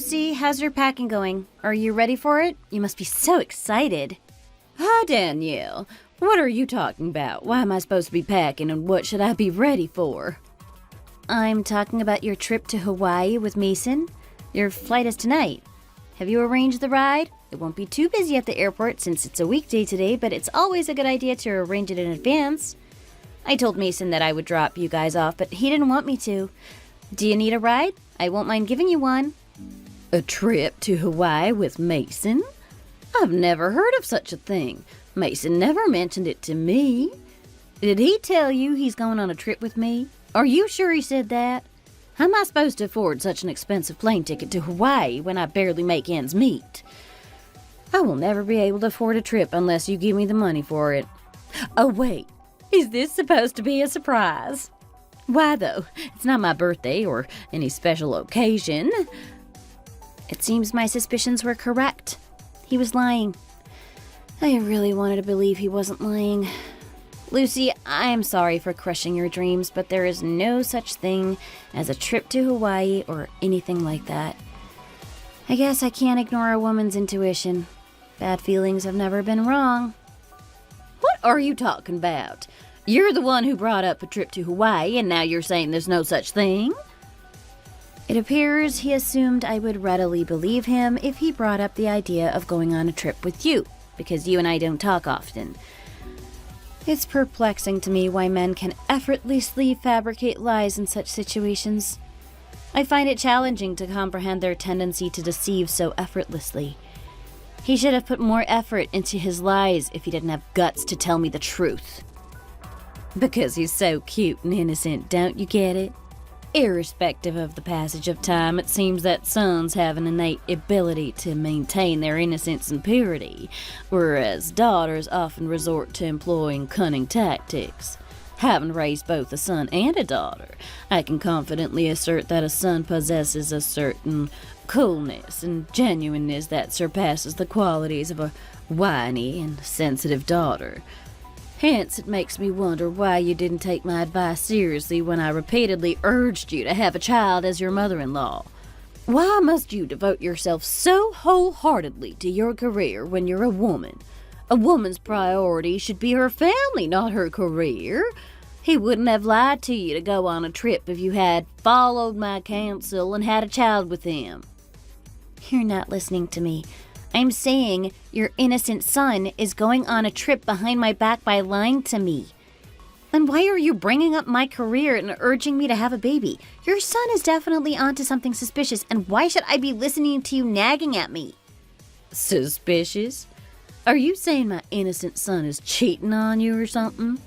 Lucy, how's your packing going? Are you ready for it? You must be so excited. Hi, Danielle. What are you talking about? Why am I supposed to be packing, and what should I be ready for? I'm talking about your trip to Hawaii with Mason. Your flight is tonight. Have you arranged the ride? It won't be too busy at the airport since it's a weekday today, but it's always a good idea to arrange it in advance. I told Mason that I would drop you guys off, but he didn't want me to. Do you need a ride? I won't mind giving you one. A trip to Hawaii with Mason? I've never heard of such a thing. Mason never mentioned it to me. Did he tell you he's going on a trip with me? Are you sure he said that? How am I supposed to afford such an expensive plane ticket to Hawaii when I barely make ends meet? I will never be able to afford a trip unless you give me the money for it. Oh, wait. Is this supposed to be a surprise? Why, though? It's not my birthday or any special occasion. It seems my suspicions were correct. He was lying. I really wanted to believe he wasn't lying. Lucy, I am sorry for crushing your dreams, but there is no such thing as a trip to Hawaii or anything like that. I guess I can't ignore a woman's intuition. Bad feelings have never been wrong. What are you talking about? You're the one who brought up a trip to Hawaii, and now you're saying there's no such thing? It appears he assumed I would readily believe him if he brought up the idea of going on a trip with you, because you and I don't talk often. It's perplexing to me why men can effortlessly fabricate lies in such situations. I find it challenging to comprehend their tendency to deceive so effortlessly. He should have put more effort into his lies if he didn't have guts to tell me the truth. Because he's so cute and innocent, don't you get it? Irrespective of the passage of time, it seems that sons have an innate ability to maintain their innocence and purity, whereas daughters often resort to employing cunning tactics. Having raised both a son and a daughter, I can confidently assert that a son possesses a certain coolness and genuineness that surpasses the qualities of a whiny and sensitive daughter. Hence, it makes me wonder why you didn't take my advice seriously when I repeatedly urged you to have a child as your mother-in-law. Why must you devote yourself so wholeheartedly to your career when you're a woman? A woman's priority should be her family, not her career. He wouldn't have lied to you to go on a trip if you had followed my counsel and had a child with him. You're not listening to me. I'm saying your innocent son is going on a trip behind my back by lying to me. And why are you bringing up my career and urging me to have a baby? Your son is definitely onto something suspicious, and why should I be listening to you nagging at me? Suspicious? Are you saying my innocent son is cheating on you or something?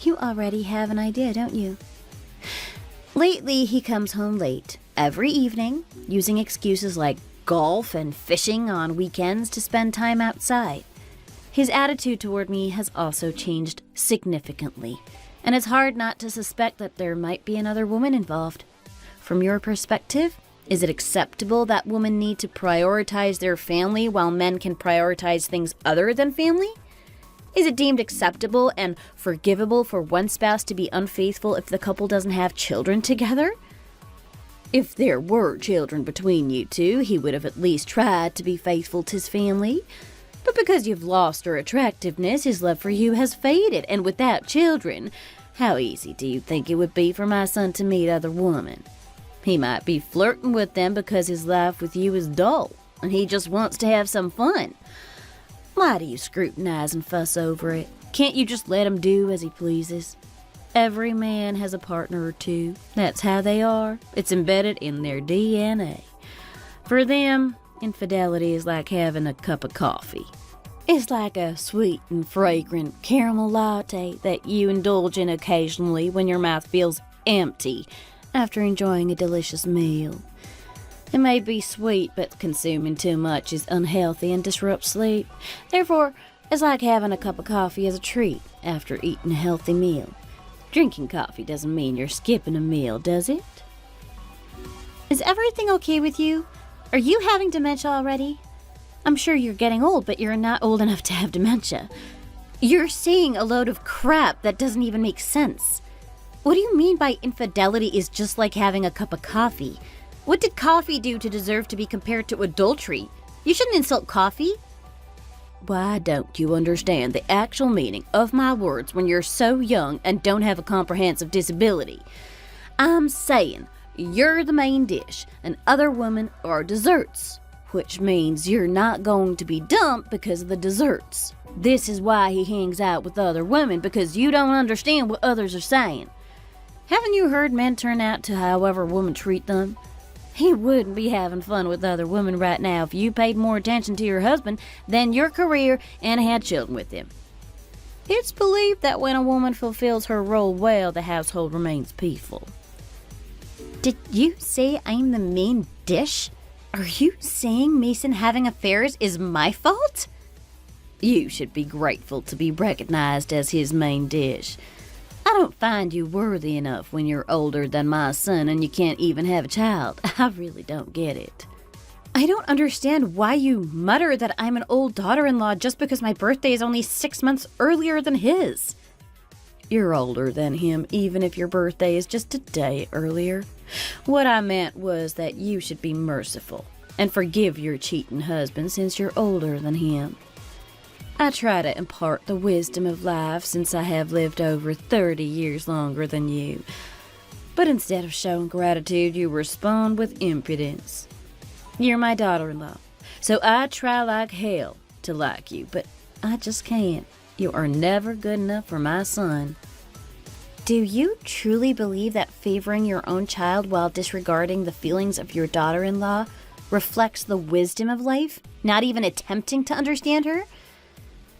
You already have an idea, don't you? Lately, he comes home late, every evening, using excuses like golf and fishing on weekends to spend time outside. His attitude toward me has also changed significantly, and it's hard not to suspect that there might be another woman involved. From your perspective, is it acceptable that women need to prioritize their family while men can prioritize things other than family? Is it deemed acceptable and forgivable for one spouse to be unfaithful if the couple doesn't have children together? If there were children between you two, he would have at least tried to be faithful to his family. But because you've lost her attractiveness, his love for you has faded, and without children, how easy do you think it would be for my son to meet other women? He might be flirting with them because his life with you is dull, and he just wants to have some fun. Why do you scrutinize and fuss over it? Can't you just let him do as he pleases? Every man has a partner or two. That's how they are. It's embedded in their DNA. For them, infidelity is like having a cup of coffee. It's like a sweet and fragrant caramel latte that you indulge in occasionally when your mouth feels empty after enjoying a delicious meal. It may be sweet, but consuming too much is unhealthy and disrupts sleep. Therefore, it's like having a cup of coffee as a treat after eating a healthy meal. Drinking coffee doesn't mean you're skipping a meal, does it? Is everything okay with you? Are you having dementia already? I'm sure you're getting old, but you're not old enough to have dementia. You're saying a load of crap that doesn't even make sense. What do you mean by infidelity is just like having a cup of coffee? What did coffee do to deserve to be compared to adultery? You shouldn't insult coffee. Why don't you understand the actual meaning of my words when you're so young and don't have a comprehensive disability? I'm saying you're the main dish and other women are desserts, which means you're not going to be dumped because of the desserts. This is why he hangs out with other women, because you don't understand what others are saying. Haven't you heard men turn out to however women treat them? He wouldn't be having fun with other women right now if you paid more attention to your husband than your career and had children with him. It's believed that when a woman fulfills her role well, the household remains peaceful. Did you say I'm the main dish? Are you saying Mason having affairs is my fault? You should be grateful to be recognized as his main dish. I don't find you worthy enough when you're older than my son and you can't even have a child. I really don't get it. I don't understand why you mutter that I'm an old daughter-in-law just because my birthday is only 6 months earlier than his. You're older than him, even if your birthday is just a day earlier. What I meant was that you should be merciful and forgive your cheating husband since you're older than him. I try to impart the wisdom of life since I have lived over 30 years longer than you. But instead of showing gratitude, you respond with impudence. You're my daughter-in-law, so I try like hell to like you, but I just can't. You are never good enough for my son. Do you truly believe that favoring your own child while disregarding the feelings of your daughter-in-law reflects the wisdom of life, not even attempting to understand her?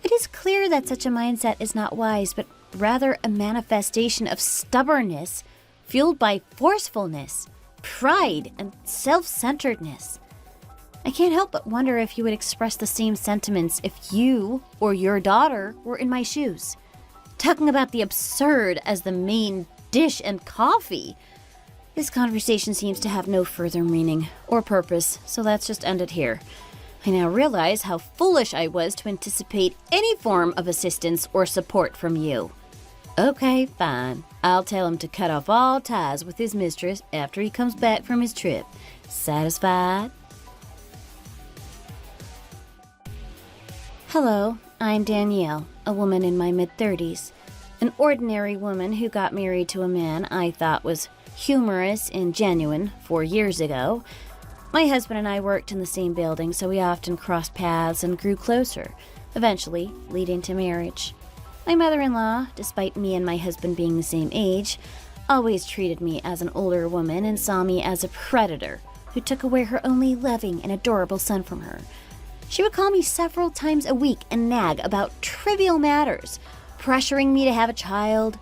It is clear that such a mindset is not wise, but rather a manifestation of stubbornness fueled by forcefulness, pride, and self-centeredness. I can't help but wonder if you would express the same sentiments if you or your daughter were in my shoes. Talking about the absurd as the main dish and coffee. This conversation seems to have no further meaning or purpose, so let's just end it here. I now realize how foolish I was to anticipate any form of assistance or support from you. Okay, fine. I'll tell him to cut off all ties with his mistress after he comes back from his trip. Satisfied? Hello, I'm Danielle, a woman in my mid-30s. An ordinary woman who got married to a man I thought was humorous and genuine 4 years ago. My husband and I worked in the same building, so we often crossed paths and grew closer, eventually leading to marriage. My mother-in-law, despite me and my husband being the same age, always treated me as an older woman and saw me as a predator who took away her only loving and adorable son from her. She would call me several times a week and nag about trivial matters, pressuring me to have a child.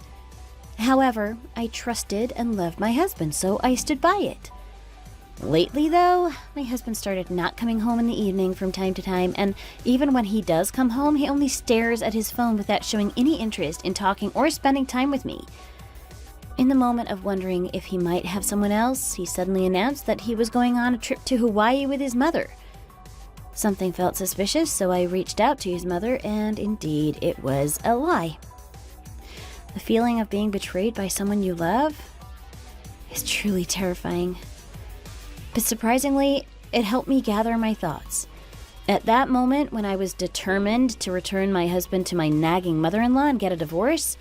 However, I trusted and loved my husband, so I stood by it. Lately, though, my husband started not coming home in the evening from time to time, and even when he does come home, he only stares at his phone without showing any interest in talking or spending time with me. In the moment of wondering if he might have someone else, he suddenly announced that he was going on a trip to Hawaii with his mother. Something felt suspicious, so I reached out to his mother, and indeed, it was a lie. The feeling of being betrayed by someone you love is truly terrifying. But surprisingly, it helped me gather my thoughts. At that moment, when I was determined to return my husband to my nagging mother-in-law and get a divorce,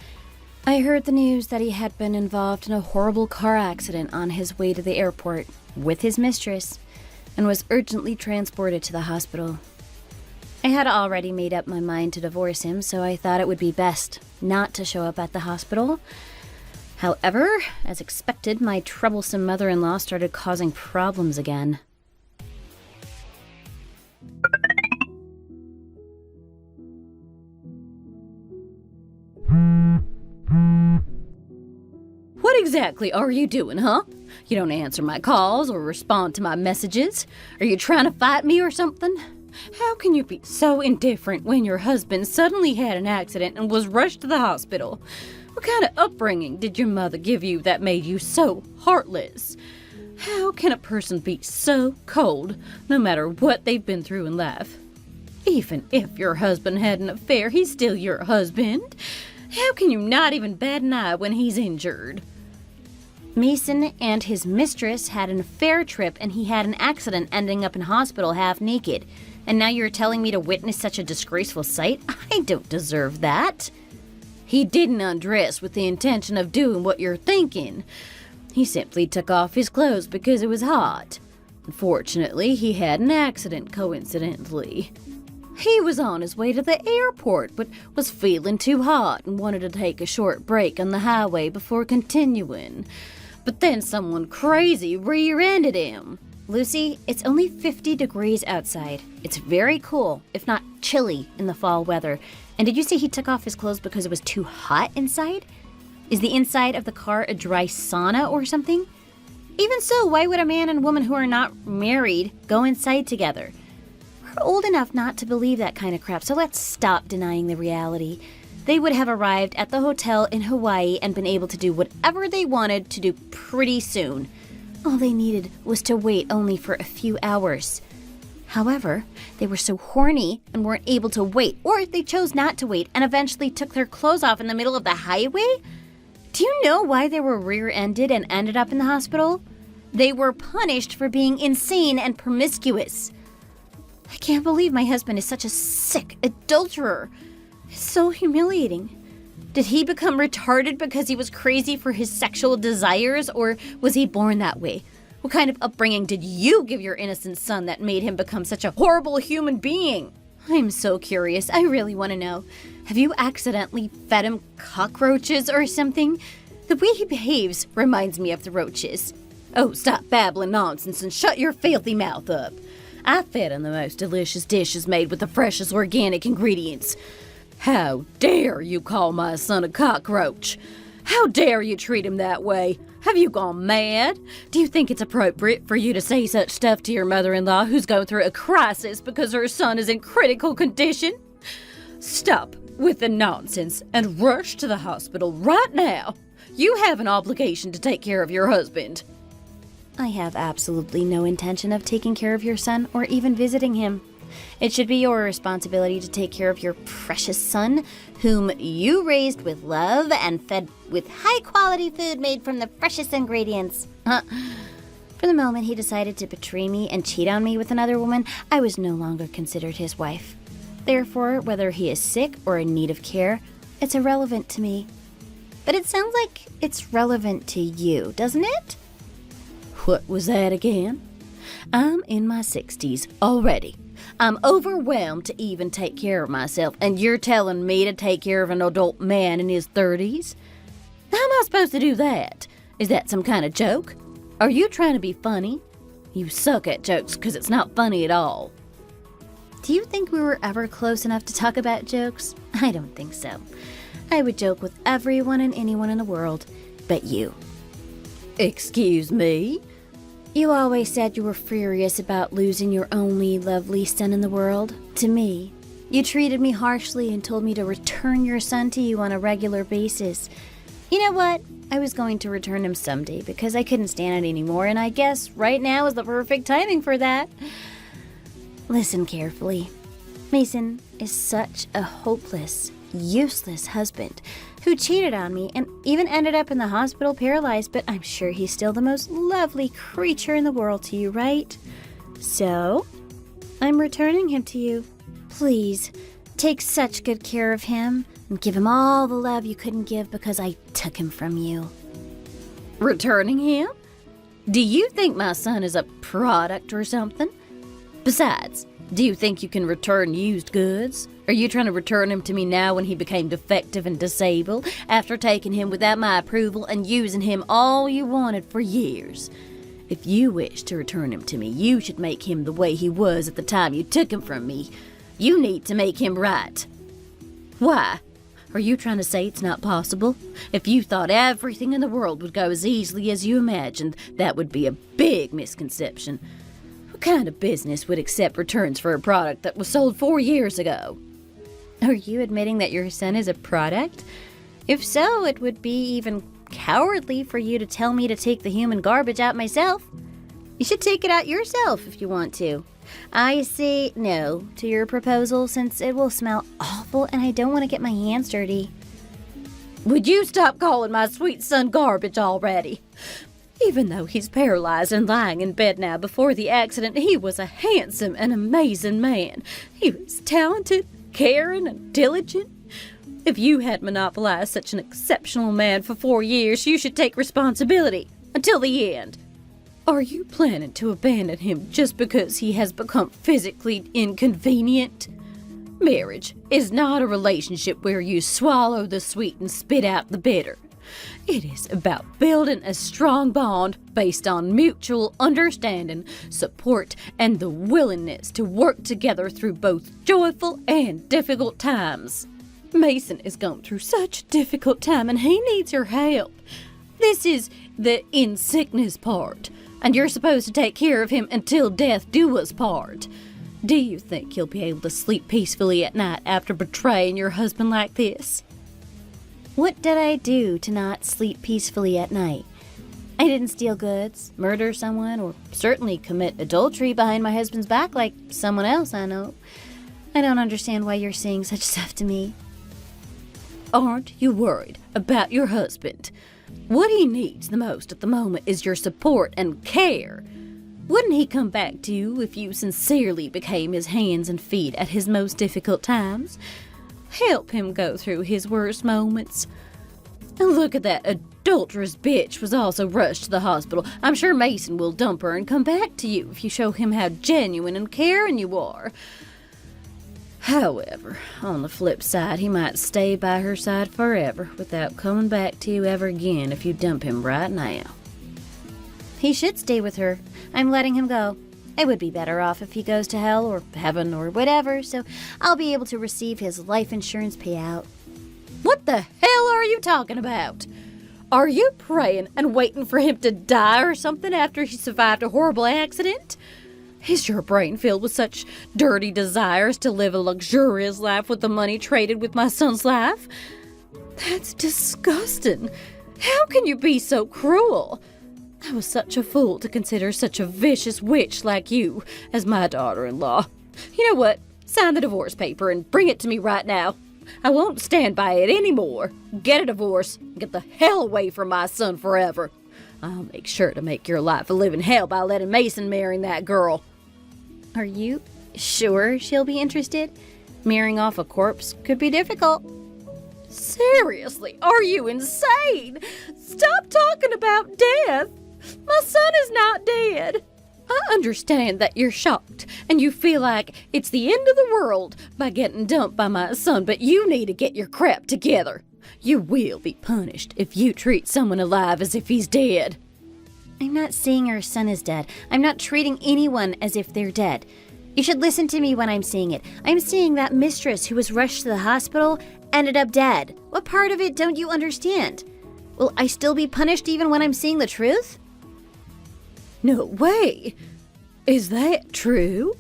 I heard the news that he had been involved in a horrible car accident on his way to the airport with his mistress and was urgently transported to the hospital. I had already made up my mind to divorce him, so I thought it would be best not to show up at the hospital. However, as expected, my troublesome mother-in-law started causing problems again. What exactly are you doing, huh? You don't answer my calls or respond to my messages. Are you trying to fight me or something? How can you be so indifferent when your husband suddenly had an accident and was rushed to the hospital? What kind of upbringing did your mother give you that made you so heartless? How can a person be so cold, no matter what they've been through in life? Even if your husband had an affair, he's still your husband. How can you not even bat an eye when he's injured? Mason and his mistress had an affair trip and he had an accident ending up in hospital half naked. And now you're telling me to witness such a disgraceful sight? I don't deserve that. He didn't undress with the intention of doing what you're thinking. He simply took off his clothes because it was hot. Unfortunately, he had an accident coincidentally. He was on his way to the airport, but was feeling too hot and wanted to take a short break on the highway before continuing. But then someone crazy rear-ended him. Lucy, it's only 50 degrees outside. It's very cool, if not chilly, in the fall weather. And did you say he took off his clothes because it was too hot inside? Is the inside of the car a dry sauna or something? Even so, why would a man and woman who are not married go inside together? We're old enough not to believe that kind of crap, so let's stop denying the reality. They would have arrived at the hotel in Hawaii and been able to do whatever they wanted to do pretty soon. All they needed was to wait only for a few hours. However, they were so horny and weren't able to wait, or they chose not to wait and eventually took their clothes off in the middle of the highway? Do you know why they were rear-ended and ended up in the hospital? They were punished for being insane and promiscuous. I can't believe my husband is such a sick adulterer. It's so humiliating. Did he become retarded because he was crazy for his sexual desires, or was he born that way? What kind of upbringing did you give your innocent son that made him become such a horrible human being? I'm so curious. I really want to know. Have you accidentally fed him cockroaches or something? The way he behaves reminds me of the roaches. Oh, stop babbling nonsense and shut your filthy mouth up. I fed him the most delicious dishes made with the freshest organic ingredients. How dare you call my son a cockroach? How dare you treat him that way? Have you gone mad? Do you think it's appropriate for you to say such stuff to your mother-in-law who's going through a crisis because her son is in critical condition? Stop with the nonsense and rush to the hospital right now. You have an obligation to take care of your husband. I have absolutely no intention of taking care of your son or even visiting him. It should be your responsibility to take care of your precious son, whom you raised with love and fed with high-quality food made from the freshest ingredients. For the moment he decided to betray me and cheat on me with another woman, I was no longer considered his wife. Therefore, whether he is sick or in need of care, it's irrelevant to me. But it sounds like it's relevant to you, doesn't it? What was that again? I'm in my 60s already. I'm overwhelmed to even take care of myself, and you're telling me to take care of an adult man in his 30s? How am I supposed to do that? Is that some kind of joke? Are you trying to be funny? You suck at jokes because it's not funny at all. Do you think we were ever close enough to talk about jokes? I don't think so. I would joke with everyone and anyone in the world, but you. Excuse me? You always said you were furious about losing your only lovely son in the world. To me. You treated me harshly and told me to return your son to you on a regular basis. You know what? I was going to return him someday because I couldn't stand it anymore, and I guess right now is the perfect timing for that. Listen carefully. Mason is such a hopeless, useless husband who cheated on me and even ended up in the hospital paralyzed, but I'm sure he's still the most lovely creature in the world to you, right? So, I'm returning him to you. Please, take such good care of him and give him all the love you couldn't give because I took him from you. Returning him? Do you think my son is a product or something? Besides, do you think you can return used goods? Are you trying to return him to me now when he became defective and disabled, after taking him without my approval and using him all you wanted for years? If you wish to return him to me, you should make him the way he was at the time you took him from me. You need to make him right. Why? Are you trying to say it's not possible? If you thought everything in the world would go as easily as you imagined, that would be a big misconception. What kind of business would accept returns for a product that was sold 4 years ago? Are you admitting that your son is a product? If so, it would be even cowardly for you to tell me to take the human garbage out myself. You should take it out yourself if you want to. I say no to your proposal since it will smell awful and I don't want to get my hands dirty. Would you stop calling my sweet son garbage already? Even though he's paralyzed and lying in bed now, before the accident, he was a handsome and amazing man. He was talented, caring, and diligent. If you had monopolized such an exceptional man for 4 years, you should take responsibility until the end. Are you planning to abandon him just because he has become physically inconvenient? Marriage is not a relationship where you swallow the sweet and spit out the bitter. It is about building a strong bond based on mutual understanding, support, and the willingness to work together through both joyful and difficult times. Mason is going through such a difficult time and he needs your help. This is the in sickness part, and you're supposed to take care of him until death do us part. Do you think you'll be able to sleep peacefully at night after betraying your husband like this? What did I do to not sleep peacefully at night? I didn't steal goods, murder someone, or certainly commit adultery behind my husband's back like someone else I know. I don't understand why you're saying such stuff to me. Aren't you worried about your husband? What he needs the most at the moment is your support and care. Wouldn't he come back to you if you sincerely became his hands and feet at his most difficult times? Help him go through his worst moments. And look at that adulterous bitch was also rushed to the hospital. I'm sure Mason will dump her and come back to you if you show him how genuine and caring you are. However, on the flip side, he might stay by her side forever without coming back to you ever again if you dump him right now. He should stay with her. I'm letting him go. I would be better off if he goes to hell or heaven or whatever, so I'll be able to receive his life insurance payout. What the hell are you talking about? Are you praying and waiting for him to die or something after he survived a horrible accident? Is your brain filled with such dirty desires to live a luxurious life with the money traded with my son's life? That's disgusting. How can you be so cruel? I was such a fool to consider such a vicious witch like you as my daughter-in-law. You know what? Sign the divorce paper and bring it to me right now. I won't stand by it anymore. Get a divorce and get the hell away from my son forever. I'll make sure to make your life a living hell by letting Mason marry that girl. Are you sure she'll be interested? Marrying off a corpse could be difficult. Seriously, are you insane? Stop talking about death. My son is not dead. I understand that you're shocked and you feel like it's the end of the world by getting dumped by my son, but you need to get your crap together. You will be punished if you treat someone alive as if he's dead. I'm not saying our son is dead. I'm not treating anyone as if they're dead. You should listen to me when I'm saying it. I'm saying that mistress who was rushed to the hospital ended up dead. What part of it don't you understand? Will I still be punished even when I'm saying the truth? No way. Is that true?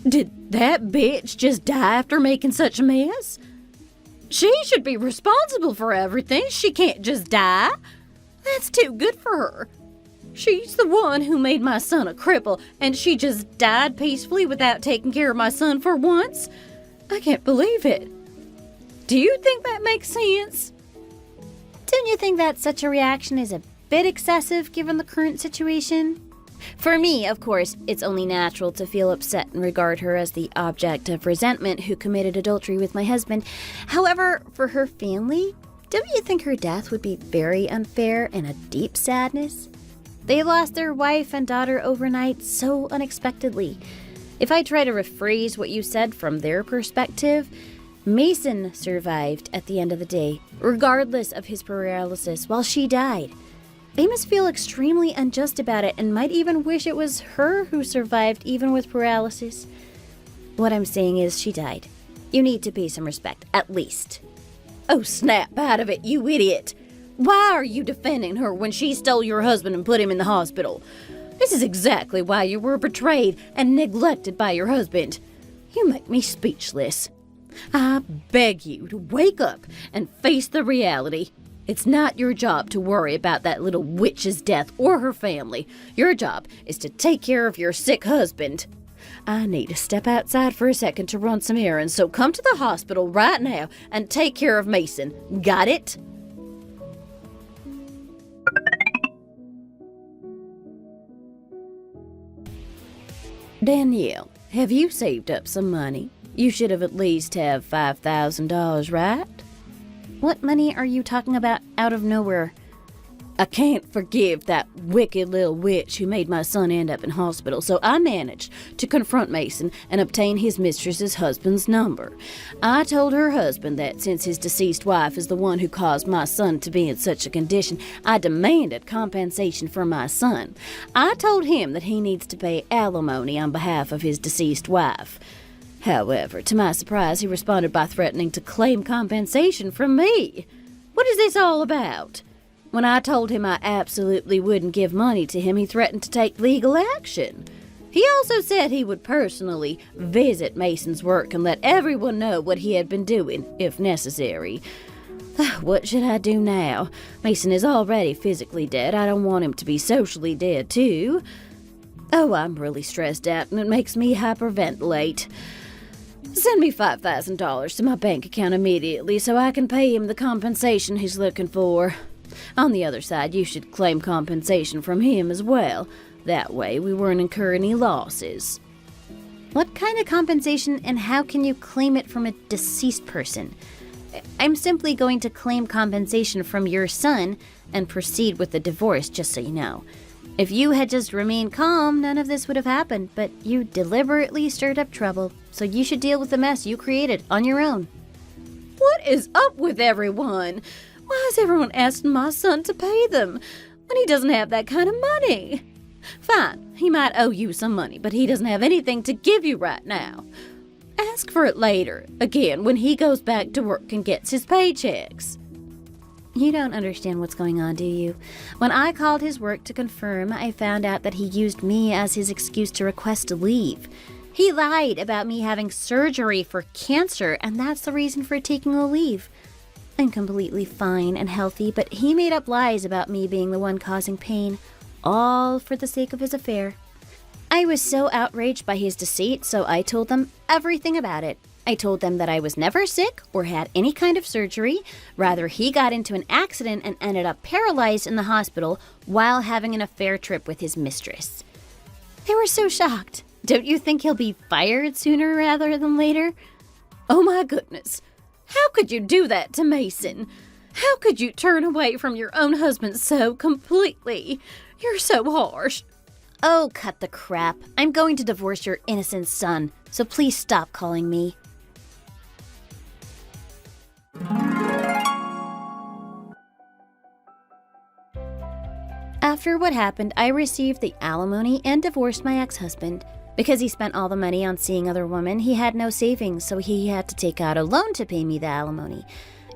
Did that bitch just die after making such a mess? She should be responsible for everything. She can't just die. That's too good for her. She's the one who made my son a cripple, and she just died peacefully without taking care of my son for once? I can't believe it. Do you think that makes sense? Don't you think that such a reaction is a bit excessive given the current situation? For me, of course, it's only natural to feel upset and regard her as the object of resentment who committed adultery with my husband. However, for her family, don't you think her death would be very unfair and a deep sadness? They lost their wife and daughter overnight so unexpectedly. If I try to rephrase what you said from their perspective, Mason survived at the end of the day, regardless of his paralysis, while she died. They must feel extremely unjust about it and might even wish it was her who survived even with paralysis. What I'm saying is she died. You need to pay some respect, at least. Oh, snap out of it, you idiot. Why are you defending her when she stole your husband and put him in the hospital? This is exactly why you were betrayed and neglected by your husband. You make me speechless. I beg you to wake up and face the reality. It's not your job to worry about that little witch's death or her family. Your job is to take care of your sick husband. I need to step outside for a second to run some errands, so come to the hospital right now and take care of Mason. Got it? Danielle, have you saved up some money? You should have at least have $5,000, right? What money are you talking about out of nowhere? I can't forgive that wicked little witch who made my son end up in hospital, so I managed to confront Mason and obtain his mistress's husband's number. I told her husband that since his deceased wife is the one who caused my son to be in such a condition, I demanded compensation for my son. I told him that he needs to pay alimony on behalf of his deceased wife. However, to my surprise, he responded by threatening to claim compensation from me. What is this all about? When I told him I absolutely wouldn't give money to him, he threatened to take legal action. He also said he would personally visit Mason's work and let everyone know what he had been doing, if necessary. What should I do now? Mason is already physically dead. I don't want him to be socially dead, too. Oh, I'm really stressed out, and it makes me hyperventilate. Send me $5,000 to my bank account immediately so I can pay him the compensation he's looking for. On the other side, you should claim compensation from him as well. That way, we won't incur any losses. What kind of compensation and how can you claim it from a deceased person? I'm simply going to claim compensation from your son and proceed with the divorce, just so you know. If you had just remained calm, none of this would have happened, but you deliberately stirred up trouble, so you should deal with the mess you created on your own. What is up with everyone? Why is everyone asking my son to pay them when he doesn't have that kind of money? Fine, he might owe you some money, but he doesn't have anything to give you right now. Ask for it later, again, when he goes back to work and gets his paychecks. You don't understand what's going on, do you? When I called his work to confirm, I found out that he used me as his excuse to request a leave. He lied about me having surgery for cancer, and that's the reason for taking a leave. I'm completely fine and healthy, but he made up lies about me being the one causing pain, all for the sake of his affair. I was so outraged by his deceit, so I told them everything about it. I told them that I was never sick or had any kind of surgery. Rather, he got into an accident and ended up paralyzed in the hospital while having an affair trip with his mistress. They were so shocked. Don't you think he'll be fired sooner rather than later? Oh my goodness. How could you do that to Mason? How could you turn away from your own husband so completely? You're so harsh. Oh, cut the crap. I'm going to divorce your innocent son, so please stop calling me. After what happened, I received the alimony and divorced my ex-husband. Because he spent all the money on seeing other women, he had no savings, so he had to take out a loan to pay me the alimony.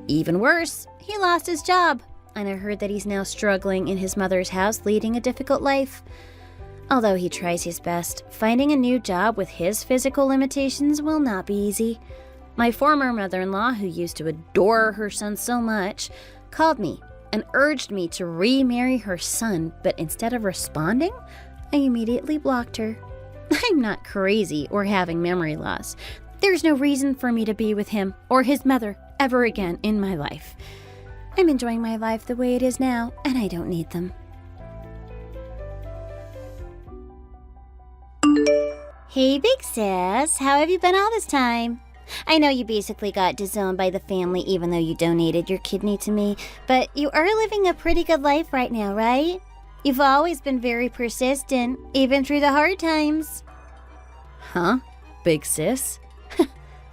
Even worse, he lost his job, and I heard that he's now struggling in his mother's house, leading a difficult life. Although he tries his best, finding a new job with his physical limitations will not be easy. My former mother-in-law, who used to adore her son so much, called me and urged me to remarry her son, but instead of responding, I immediately blocked her. I'm not crazy or having memory loss. There's no reason for me to be with him or his mother ever again in my life. I'm enjoying my life the way it is now, and I don't need them. Hey, big sis, how have you been all this time? I know you basically got disowned by the family even though you donated your kidney to me, but you are living a pretty good life right now, right? You've always been very persistent, even through the hard times. Huh? Big sis?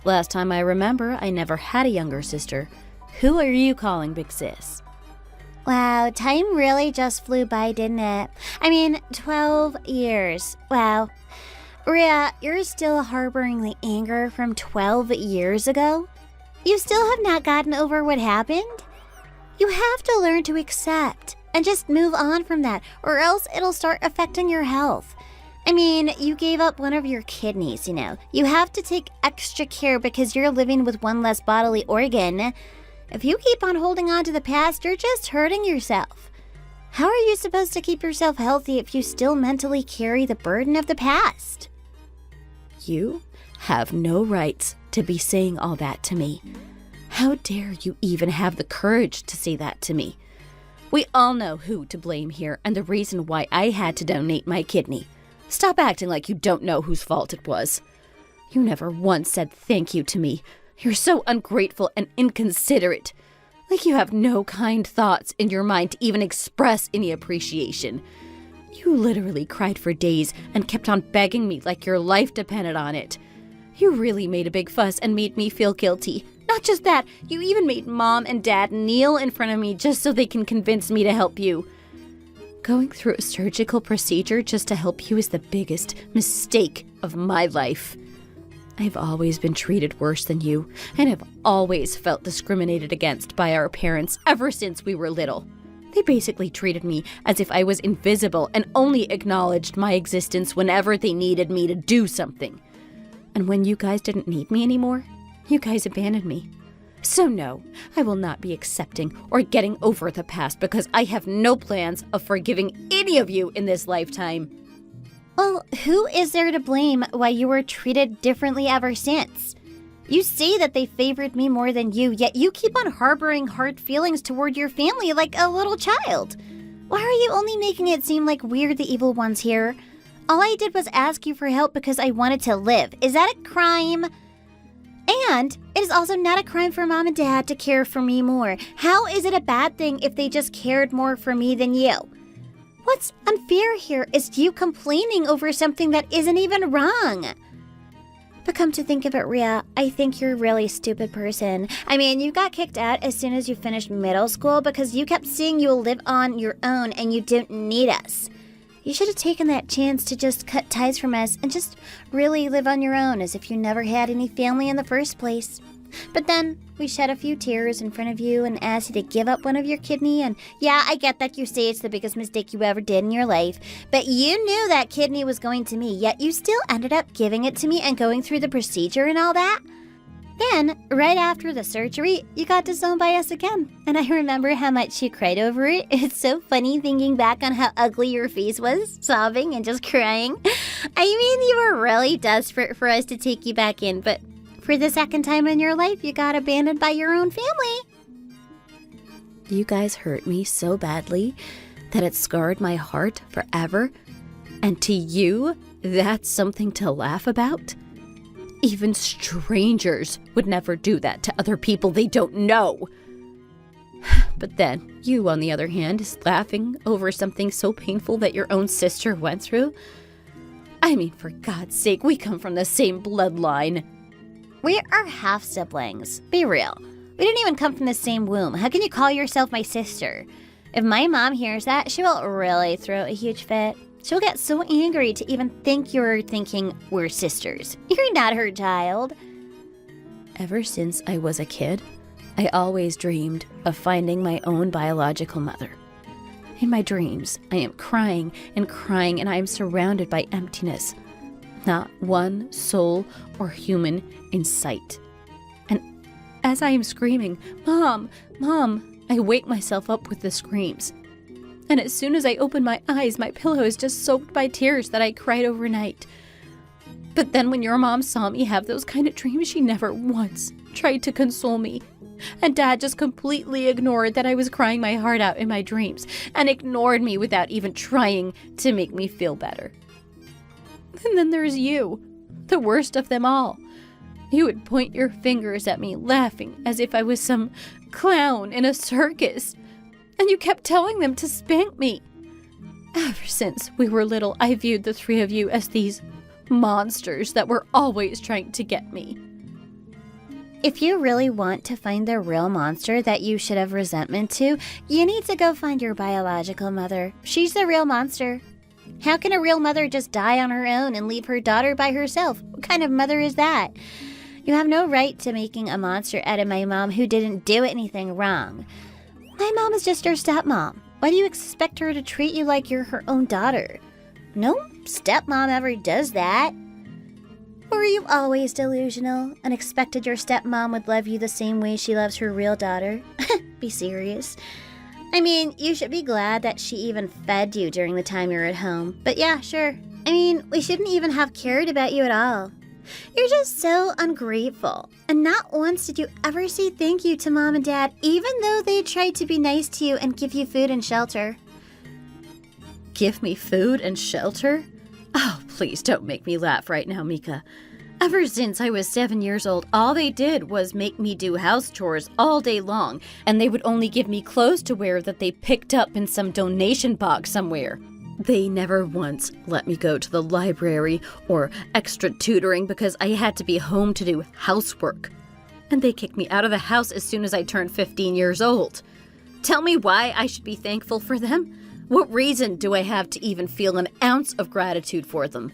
Last time I remember, I never had a younger sister. Who are you calling big sis? Wow, time really just flew by, didn't it? I mean, 12 years. Wow. Rhea, you're still harboring the anger from 12 years ago? You still have not gotten over what happened? You have to learn to accept and just move on from that, or else it'll start affecting your health. I mean, you gave up one of your kidneys, you know. You have to take extra care because you're living with one less bodily organ. If you keep on holding on to the past, you're just hurting yourself. How are you supposed to keep yourself healthy if you still mentally carry the burden of the past? You have no rights to be saying all that to me. How dare you even have the courage to say that to me? We all know who to blame here and the reason why I had to donate my kidney. Stop acting like you don't know whose fault it was. You never once said thank you to me. You're so ungrateful and inconsiderate. Like you have no kind thoughts in your mind to even express any appreciation. You literally cried for days and kept on begging me like your life depended on it. You really made a big fuss and made me feel guilty. Not just that, you even made Mom and Dad kneel in front of me just so they can convince me to help you. Going through a surgical procedure just to help you is the biggest mistake of my life. I've always been treated worse than you, and have always felt discriminated against by our parents ever since we were little. They basically treated me as if I was invisible and only acknowledged my existence whenever they needed me to do something. And when you guys didn't need me anymore, you guys abandoned me. So no, I will not be accepting or getting over the past because I have no plans of forgiving any of you in this lifetime. Well, who is there to blame why you were treated differently ever since? You say that they favored me more than you, yet you keep on harboring hard feelings toward your family like a little child. Why are you only making it seem like we're the evil ones here? All I did was ask you for help because I wanted to live. Is that a crime? And it is also not a crime for Mom and Dad to care for me more. How is it a bad thing if they just cared more for me than you? What's unfair here is you complaining over something that isn't even wrong. But come to think of it, Rhea, I think you're a really stupid person. I mean, you got kicked out as soon as you finished middle school because you kept saying you'll live on your own and you didn't need us. You should have taken that chance to just cut ties from us and just really live on your own as if you never had any family in the first place. But then we shed a few tears in front of you and asked you to give up one of your kidney. And yeah, I get that you say it's the biggest mistake you ever did in your life. But you knew that kidney was going to me, yet you still ended up giving it to me and going through the procedure and all that. Then, right after the surgery, you got disowned by us again. And I remember how much you cried over it. It's so funny thinking back on how ugly your face was, sobbing and just crying. I mean, you were really desperate for us to take you back in, but for the second time in your life, you got abandoned by your own family. You guys hurt me so badly that it scarred my heart forever. And to you, that's something to laugh about? Even strangers would never do that to other people they don't know. But then, you, on the other hand, is laughing over something so painful that your own sister went through. I mean, for God's sake, we come from the same bloodline. We are half siblings. Be real. We didn't even come from the same womb. How can you call yourself my sister? If my mom hears that, she will really throw a huge fit. She'll get so angry to even think you're thinking we're sisters. You're not her child. Ever since I was a kid, I always dreamed of finding my own biological mother. In my dreams, I am crying, and I am surrounded by emptiness. Not one soul or human in sight. And as I am screaming, "Mom, Mom," I wake myself up with the screams. And as soon as I open my eyes, my pillow is just soaked by tears that I cried overnight. But then when your mom saw me have those kind of dreams, she never once tried to console me. And Dad just completely ignored that I was crying my heart out in my dreams, and ignored me without even trying to make me feel better. And then there's you, the worst of them all. You would point your fingers at me, laughing as if I was some clown in a circus. And you kept telling them to spank me. Ever since we were little, I viewed the three of you as these monsters that were always trying to get me. If you really want to find the real monster that you should have resentment to, you need to go find your biological mother. She's the real monster. How can a real mother just die on her own and leave her daughter by herself? What kind of mother is that? You have no right to making a monster out of my mom who didn't do anything wrong. My mom is just your stepmom. Why do you expect her to treat you like you're her own daughter? No stepmom ever does that. Were you always delusional and expected your stepmom would love you the same way she loves her real daughter? Be serious. I mean, you should be glad that she even fed you during the time you were at home. But yeah, sure. I mean, we shouldn't even have cared about you at all. You're just so ungrateful. And not once did you ever say thank you to Mom and Dad, even though they tried to be nice to you and give you food and shelter. Give me food and shelter? Oh, please don't make me laugh right now, Mika. Ever since I was 7 years old, all they did was make me do house chores all day long, and they would only give me clothes to wear that they picked up in some donation box somewhere. They never once let me go to the library or extra tutoring because I had to be home to do housework. And they kicked me out of the house as soon as I turned 15 years old. Tell me why I should be thankful for them? What reason do I have to even feel an ounce of gratitude for them?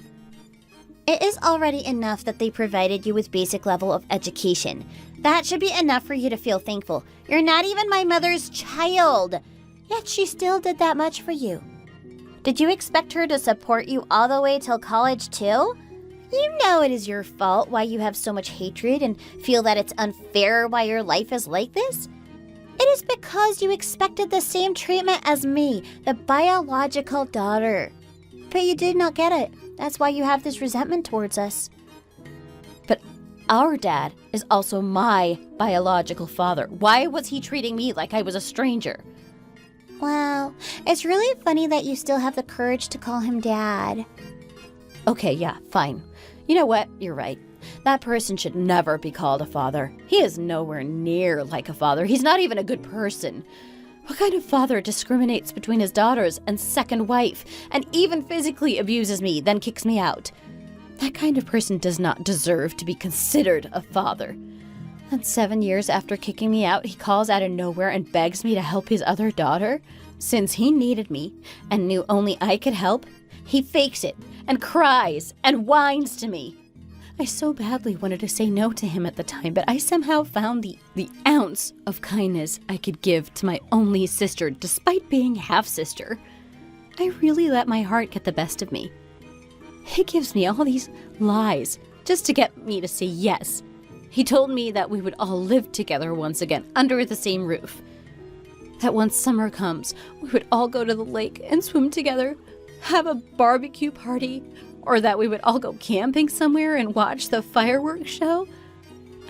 It is already enough that they provided you with basic level of education. That should be enough for you to feel thankful. You're not even my mother's child. Yet she still did that much for you. Did you expect her to support you all the way till college too? You know it is your fault why you have so much hatred and feel that it's unfair why your life is like this. It is because you expected the same treatment as me, the biological daughter. But you did not get it. That's why you have this resentment towards us. But our dad is also my biological father. Why was he treating me like I was a stranger? Wow, it's really funny that you still have the courage to call him Dad. Okay, yeah, fine. You know what? You're right. That person should never be called a father. He is nowhere near like a father. He's not even a good person. What kind of father discriminates between his daughters and second wife, and even physically abuses me, then kicks me out? That kind of person does not deserve to be considered a father. And 7 years after kicking me out, he calls out of nowhere and begs me to help his other daughter? Since he needed me and knew only I could help, he fakes it and cries and whines to me. I so badly wanted to say no to him at the time, but I somehow found the ounce of kindness I could give to my only sister, despite being half-sister. I really let my heart get the best of me. He gives me all these lies just to get me to say yes. He told me that we would all live together once again, under the same roof. That once summer comes, we would all go to the lake and swim together, have a barbecue party, or that we would all go camping somewhere and watch the fireworks show.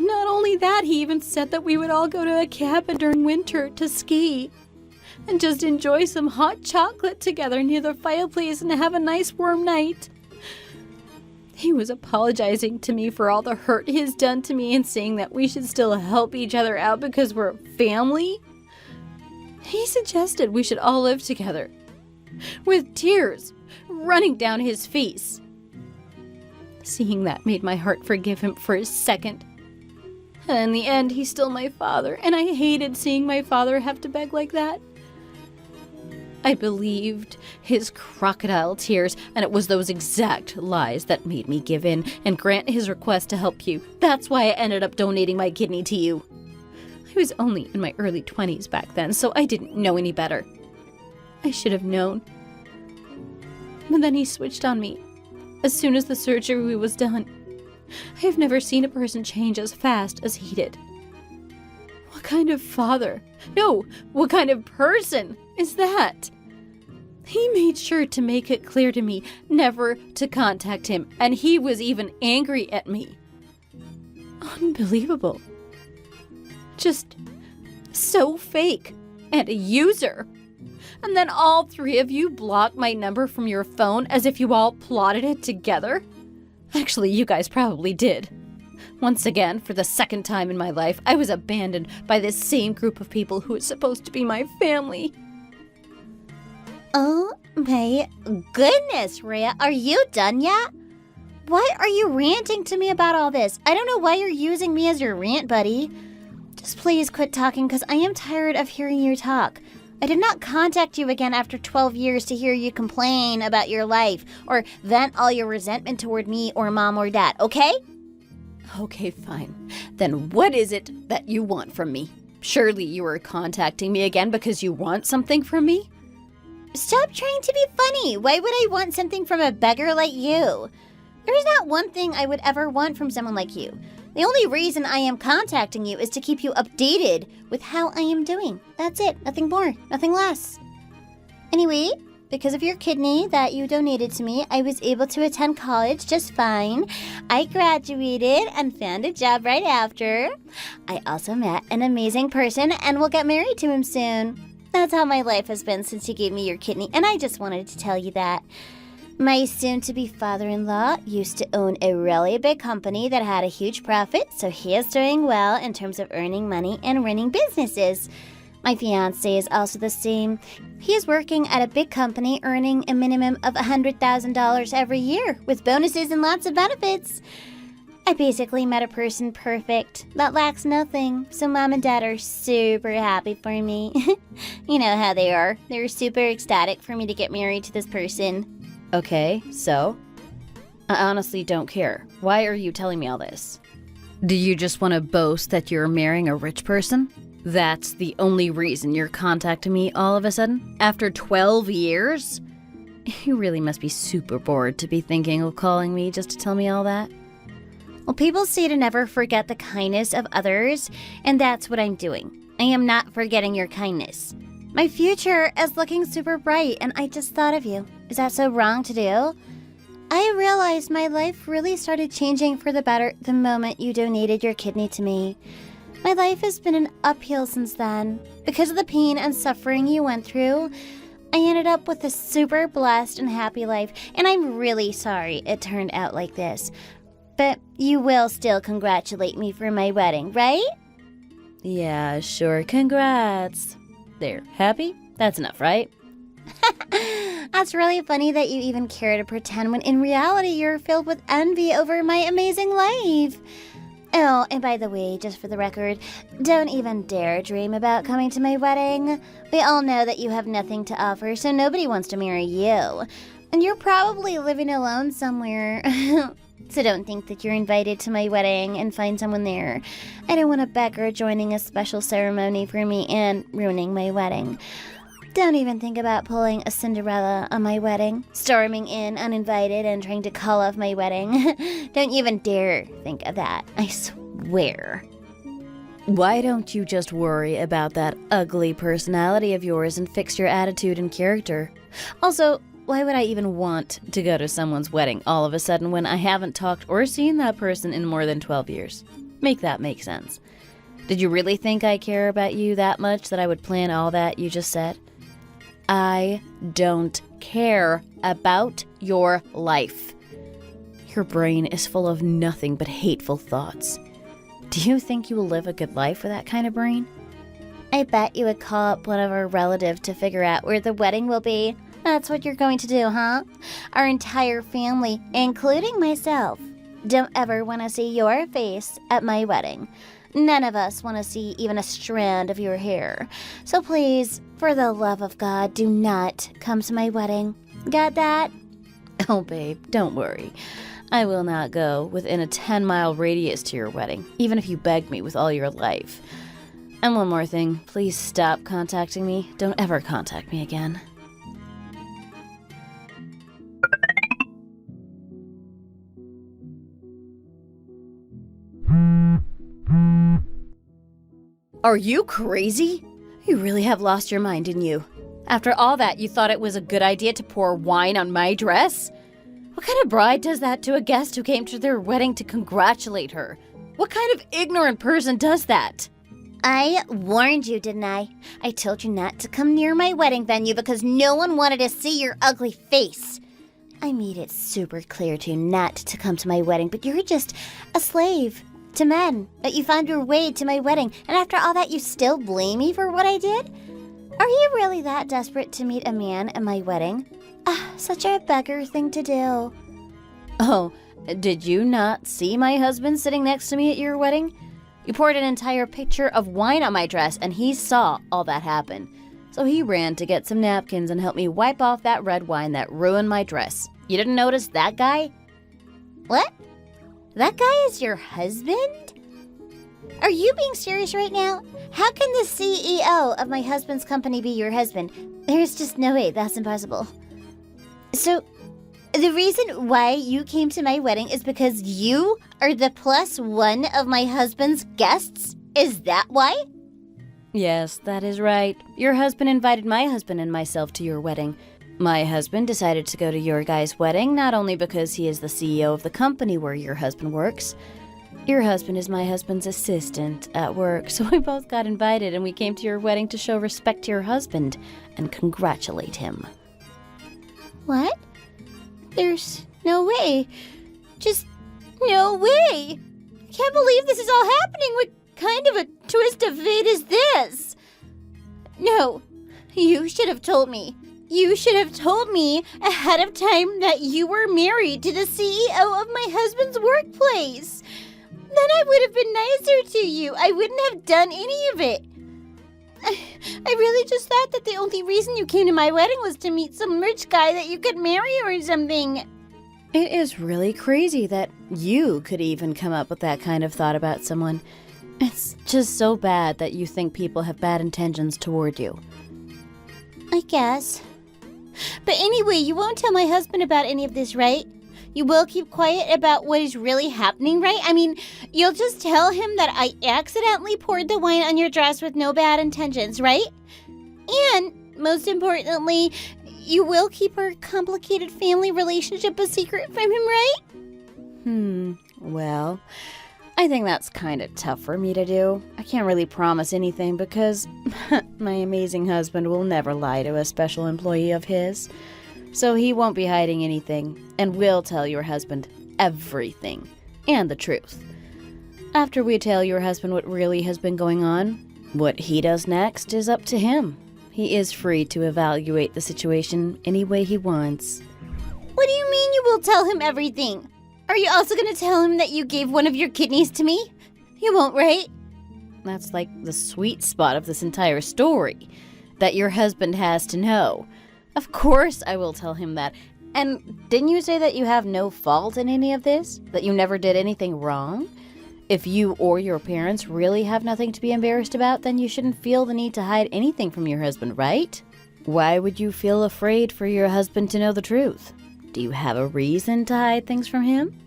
Not only that, he even said that we would all go to a cabin during winter to ski and just enjoy some hot chocolate together near the fireplace and have a nice warm night. He was apologizing to me for all the hurt he has done to me and saying that we should still help each other out because we're family. He suggested we should all live together, with tears running down his face. Seeing that made my heart forgive him for a second. And in the end, he's still my father, and I hated seeing my father have to beg like that. I believed his crocodile tears, and it was those exact lies that made me give in and grant his request to help you. That's why I ended up donating my kidney to you. I was only in my early 20s back then, so I didn't know any better. I should have known. But then he switched on me as soon as the surgery was done. I have never seen a person change as fast as he did. What kind of father? No, what kind of person is that? He made sure to make it clear to me never to contact him, and he was even angry at me. Unbelievable. Just so fake and a user. And then all three of you blocked my number from your phone as if you all plotted it together? Actually, you guys probably did. Once again, for the second time in my life, I was abandoned by this same group of people who is supposed to be my family. Oh my goodness, Rhea, are you done yet? Why are you ranting to me about all this? I don't know why you're using me as your rant buddy. Just please quit talking because I am tired of hearing you talk. I did not contact you again after 12 years to hear you complain about your life or vent all your resentment toward me or mom or dad, okay? Okay, fine. Then what is it that you want from me? Surely you are contacting me again because you want something from me? Stop trying to be funny. Why would I want something from a beggar like you? There is not one thing I would ever want from someone like you. The only reason I am contacting you is to keep you updated with how I am doing. That's it. Nothing more. Nothing less. Anyway, because of your kidney that you donated to me, I was able to attend college just fine. I graduated and found a job right after. I also met an amazing person and will get married to him soon. That's how my life has been since you gave me your kidney, and I just wanted to tell you that. My soon-to-be father-in-law used to own a really big company that had a huge profit, so he is doing well in terms of earning money and running businesses. My fiancé is also the same. He is working at a big company earning a minimum of $100,000 every year, with bonuses and lots of benefits. I basically met a person perfect, that lacks nothing, so Mom and Dad are super happy for me. You know how they are. They're super ecstatic for me to get married to this person. Okay, so? I honestly don't care. Why are you telling me all this? Do you just want to boast that you're marrying a rich person? That's the only reason you're contacting me all of a sudden? After 12 years? You really must be super bored to be thinking of calling me just to tell me all that. Well, people say to never forget the kindness of others, and that's what I'm doing. I am not forgetting your kindness. My future is looking super bright, and I just thought of you. Is that so wrong to do? I realized my life really started changing for the better the moment you donated your kidney to me. My life has been an uphill since then. Because of the pain and suffering you went through, I ended up with a super blessed and happy life, and I'm really sorry it turned out like this. But you will still congratulate me for my wedding, right? Yeah, sure. Congrats. There. Happy? That's enough, right? That's really funny that you even care to pretend when in reality you're filled with envy over my amazing life. Oh, and by the way, just for the record, don't even dare dream about coming to my wedding. We all know that you have nothing to offer, so nobody wants to marry you. And you're probably living alone somewhere. So don't think that you're invited to my wedding and find someone there. I don't want a beggar joining a special ceremony for me and ruining my wedding. Don't even think about pulling a Cinderella on my wedding, storming in uninvited and trying to call off my wedding. Don't even dare think of that, I swear. Why don't you just worry about that ugly personality of yours and fix your attitude and character? Also, why would I even want to go to someone's wedding all of a sudden when I haven't talked or seen that person in more than 12 years? Make that make sense. Did you really think I care about you that much that I would plan all that you just said? I don't care about your life. Your brain is full of nothing but hateful thoughts. Do you think you will live a good life with that kind of brain? I bet you would call up one of our relatives to figure out where the wedding will be. That's what you're going to do, huh? Our entire family, including myself, don't ever want to see your face at my wedding. None of us want to see even a strand of your hair. So please, for the love of God, do not come to my wedding. Got that? Oh, babe, don't worry. I will not go within a 10-mile radius to your wedding, even if you beg me with all your life. And one more thing, please stop contacting me. Don't ever contact me again. Are you crazy? You really have lost your mind, didn't you? After all that, you thought it was a good idea to pour wine on my dress? What kind of bride does that to a guest who came to their wedding to congratulate her? What kind of ignorant person does that? I warned you, didn't I? I told you not to come near my wedding venue because no one wanted to see your ugly face. I made it super clear to you not to come to my wedding, but you're just a slave to men. But you found your way to my wedding, and after all that, you still blame me for what I did? Are you really that desperate to meet a man at my wedding? Such a beggar thing to do. Oh, did you not see my husband sitting next to me at your wedding? You poured an entire pitcher of wine on my dress, and he saw all that happen. So he ran to get some napkins and help me wipe off that red wine that ruined my dress. You didn't notice that guy? What? That guy is your husband? Are you being serious right now? How can the CEO of my husband's company be your husband? There's just no way. That's impossible. So, the reason why you came to my wedding is because you are the +1 of my husband's guests? Is that why? Yes, that is right. Your husband invited my husband and myself to your wedding. My husband decided to go to your guy's wedding not only because he is the CEO of the company where your husband works. Your husband is my husband's assistant at work, so we both got invited and we came to your wedding to show respect to your husband and congratulate him. What? There's no way. Just no way. I can't believe this is all happening. What kind of a twist of fate is this? No, you should have told me. You should have told me ahead of time that you were married to the CEO of my husband's workplace. Then I would have been nicer to you. I wouldn't have done any of it. I really just thought that the only reason you came to my wedding was to meet some rich guy that you could marry or something. It is really crazy that you could even come up with that kind of thought about someone. It's just so bad that you think people have bad intentions toward you. I guess. But anyway, you won't tell my husband about any of this, right? You will keep quiet about what is really happening, right? I mean, you'll just tell him that I accidentally poured the wine on your dress with no bad intentions, right? And, most importantly, you will keep our complicated family relationship a secret from him, right? Well, I think that's kind of tough for me to do. I can't really promise anything because my amazing husband will never lie to a special employee of his. So he won't be hiding anything and will tell your husband everything and the truth. After we tell your husband what really has been going on, what he does next is up to him. He is free to evaluate the situation any way he wants. What do you mean you will tell him everything? Are you also going to tell him that you gave one of your kidneys to me? You won't, right? That's like the sweet spot of this entire story, that your husband has to know. Of course I will tell him that. And didn't you say that you have no fault in any of this? That you never did anything wrong? If you or your parents really have nothing to be embarrassed about, then you shouldn't feel the need to hide anything from your husband, right? Why would you feel afraid for your husband to know the truth? Do you have a reason to hide things from him?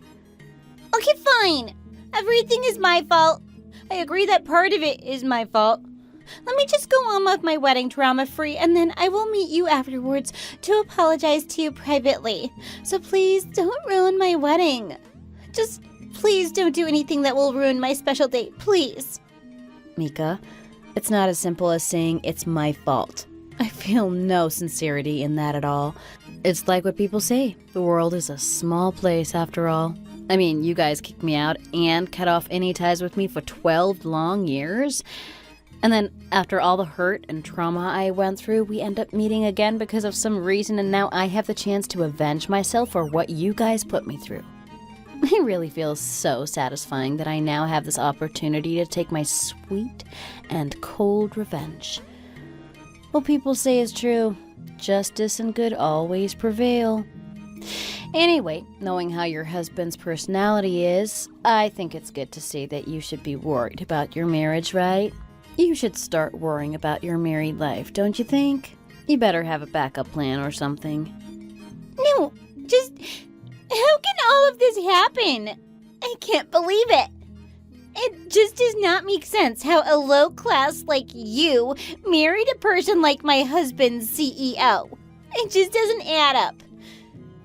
Okay, fine. Everything is my fault. I agree that part of it is my fault. Let me just go on with my wedding drama-free, and then I will meet you afterwards to apologize to you privately. So please don't ruin my wedding. Just please don't do anything that will ruin my special date, please. Mika, it's not as simple as saying it's my fault. I feel no sincerity in that at all. It's like what people say. The world is a small place after all. I mean, you guys kicked me out and cut off any ties with me for 12 long years. And then after all the hurt and trauma I went through, we end up meeting again because of some reason, and now I have the chance to avenge myself for what you guys put me through. It really feels so satisfying that I now have this opportunity to take my sweet and cold revenge. What people say is true. Justice and good always prevail. Anyway, knowing how your husband's personality is, I think it's good to see that you should be worried about your marriage, right? You should start worrying about your married life, don't you think? You better have a backup plan or something. No, just... how can all of this happen? I can't believe it. It just does not make sense how a low class like you married a person like my husband's CEO. It just doesn't add up.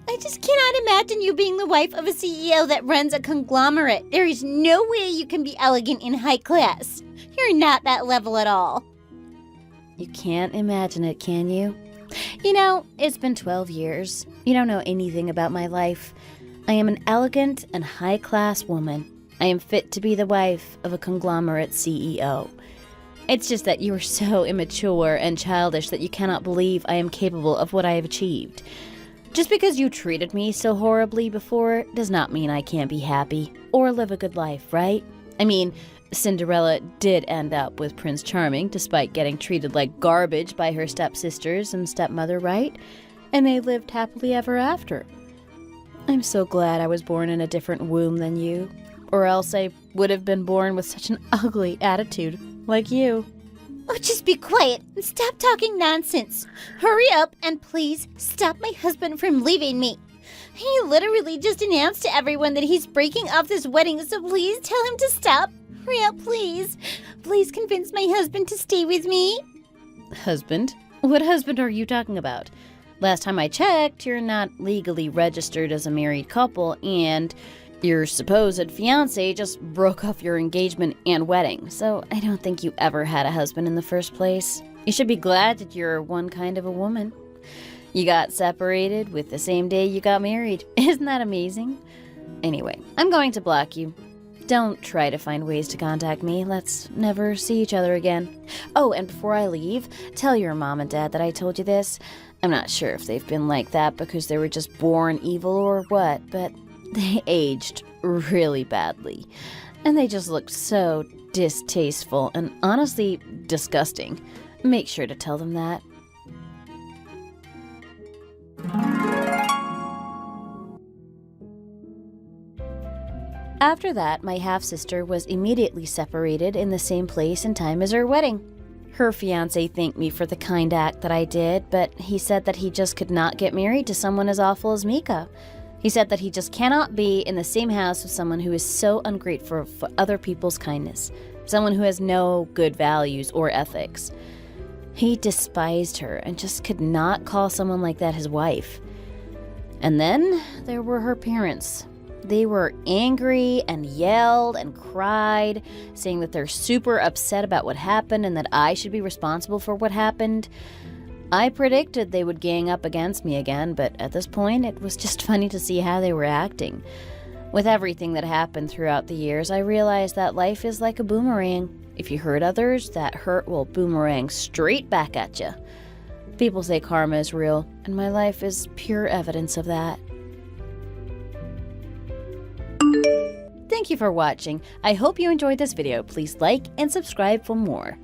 I just cannot imagine you being the wife of a CEO that runs a conglomerate. There is no way you can be elegant in high class. You're not that level at all. You can't imagine it, can you? You know, it's been 12 years. You don't know anything about my life. I am an elegant and high-class woman. I am fit to be the wife of a conglomerate CEO. It's just that you are so immature and childish that you cannot believe I am capable of what I have achieved. Just because you treated me so horribly before does not mean I can't be happy or live a good life, right? I mean, Cinderella did end up with Prince Charming despite getting treated like garbage by her stepsisters and stepmother, right? And they lived happily ever after. I'm so glad I was born in a different womb than you, or else I would have been born with such an ugly attitude like you. Oh, just be quiet and stop talking nonsense. Hurry up and please stop my husband from leaving me. He literally just announced to everyone that he's breaking off this wedding, so please tell him to stop. Hurry up, please. Please convince my husband to stay with me. Husband? What husband are you talking about? Last time I checked, you're not legally registered as a married couple, and your supposed fiancé just broke off your engagement and wedding, so I don't think you ever had a husband in the first place. You should be glad that you're one kind of a woman. You got separated with the same day you got married. Isn't that amazing? Anyway, I'm going to block you. Don't try to find ways to contact me. Let's never see each other again. Oh, and before I leave, tell your mom and dad that I told you this. I'm not sure if they've been like that because they were just born evil or what, but they aged really badly. And they just looked so distasteful and honestly disgusting. Make sure to tell them that. After that, my half-sister was immediately separated in the same place and time as her wedding. Her fiancé thanked me for the kind act that I did, but he said that he just could not get married to someone as awful as Mika. He said that he just cannot be in the same house with someone who is so ungrateful for other people's kindness, someone who has no good values or ethics. He despised her and just could not call someone like that his wife. And then there were her parents. They were angry and yelled and cried, saying that they're super upset about what happened and that I should be responsible for what happened. I predicted they would gang up against me again, but at this point, it was just funny to see how they were acting. With everything that happened throughout the years, I realized that life is like a boomerang. If you hurt others, that hurt will boomerang straight back at you. People say karma is real, and my life is pure evidence of that. Thank you for watching. I hope you enjoyed this video. Please like and subscribe for more.